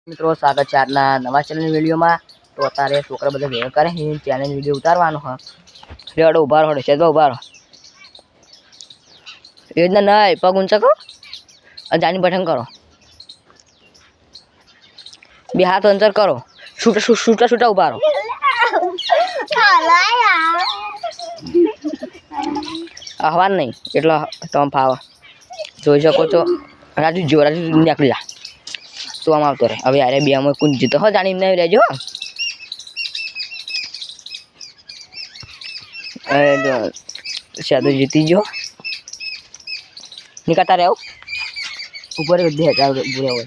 મિત્રો સ્વાગત છે આજના નવા ચેનલ વિડીયોમાં। તો અત્યારે છોકરા બધા ભેગા કરે છે ચેનલ વિડીયો ઉતારવાનો હ રેડો ઉભા રહો છે તો ઉભા રહો એ રીતના નહીં પગ ઊંચા કરો અને જાની બટન કરો બે હાથ અંતર કરો છૂટા છૂટા ઉભા રહો આહવાન નહીં એટલે તમે ફાવા જોઈ શકો છો રાજુ નીકળી જા તો આમ આવતો રહે હવે યાર બે આમાં કોણ જીતો હો જાણી નહીં રહેજો શાયદ જીતી ગયો નીકળતા રહો ઉપર 2000 બુરે હોય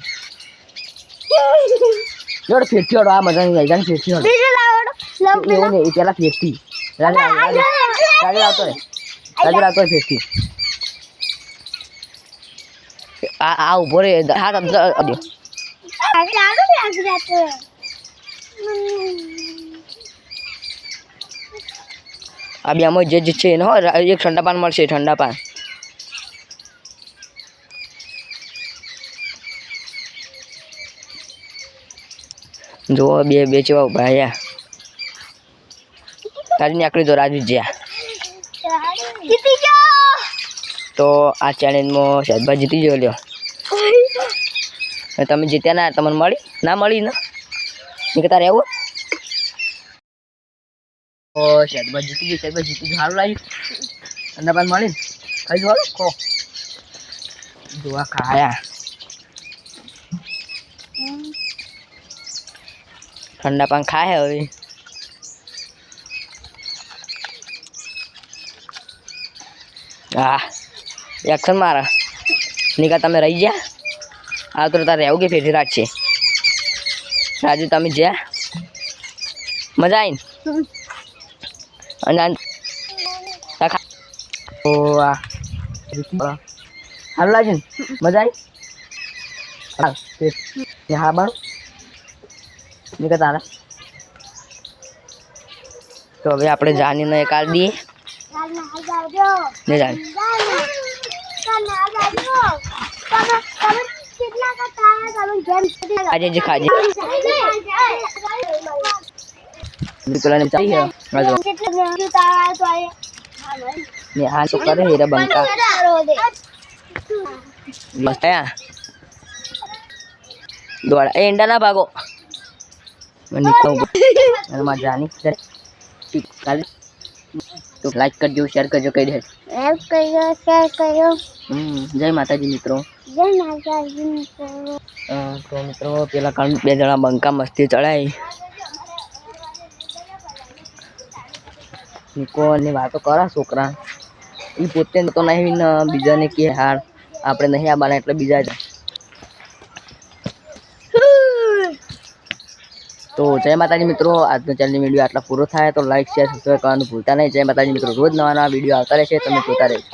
જોડ ફેરથી આ મજા નહીં આવી જાન ફેરથી એવું નહીં પેલા ફેરથી રાજુ આવતો રહે ફેરથી આ ઉભો રે હાથ અંતર દો આ બે આમાં જે છે એનો એક ઠંડા પાન મળશે ઠંડા પાન જો બે ચેવા ભાઈ રાજુ નીકળી દો રાજુ જ્યાં તો આ ચેલેન્જમાં શાયદભાઈ જીતી ગયો લ્યો તમે જીત્યા ના તમને મળી ના મળી ને નીકળતા રહેવું ઓ શાયદભાઈ જીતી ગયું સારું લાગ્યું ઠંડા પાન મળી ખાઈ જવાનું ખો જોવા ખાયા ઠંડા પાન ખાય હવે હા એક્શન મારા નિકા તમે રહી ગયા આ તો તારે રહેવું કે ફેરી રાખશે રાજુ તમે જ્યાં મજા આવીને અને ઓ આ સારું લાગે ને મજા આવી હા બારું નિકા તારા તો હવે આપણે જાનીને કાઢ દઈએ ને જાણી આજે જે ખાજે निकलने चाहिए यहाँ तो करे हीरा बंका मस्त है दौड़ा एंडा ना भागो निकलो मजा नहीं तो लाइक कर दो शेयर कर दो कही दे जय माताजी मित्रों तो मित्रों पेला कारण बे जणा बंका मस्ती चढ़ाई निको ने बातो करा छोकरा ई पोते तो नहीं न बीजा ने के हार आपणे नहीं आ बाना એટલે બીજા જ तो जय माताजी मित्रों आज નો ચેનલ વિડિયો આટલા પૂરો થાય તો લાઈક શેર સબસ્ક્રાઇબ કરવાનું ભૂલતા નહીં। જય માતાજી મિત્રો રોજ નવા નવા વિડિયો આવતા રહેશે તમે જોતા રહેજો।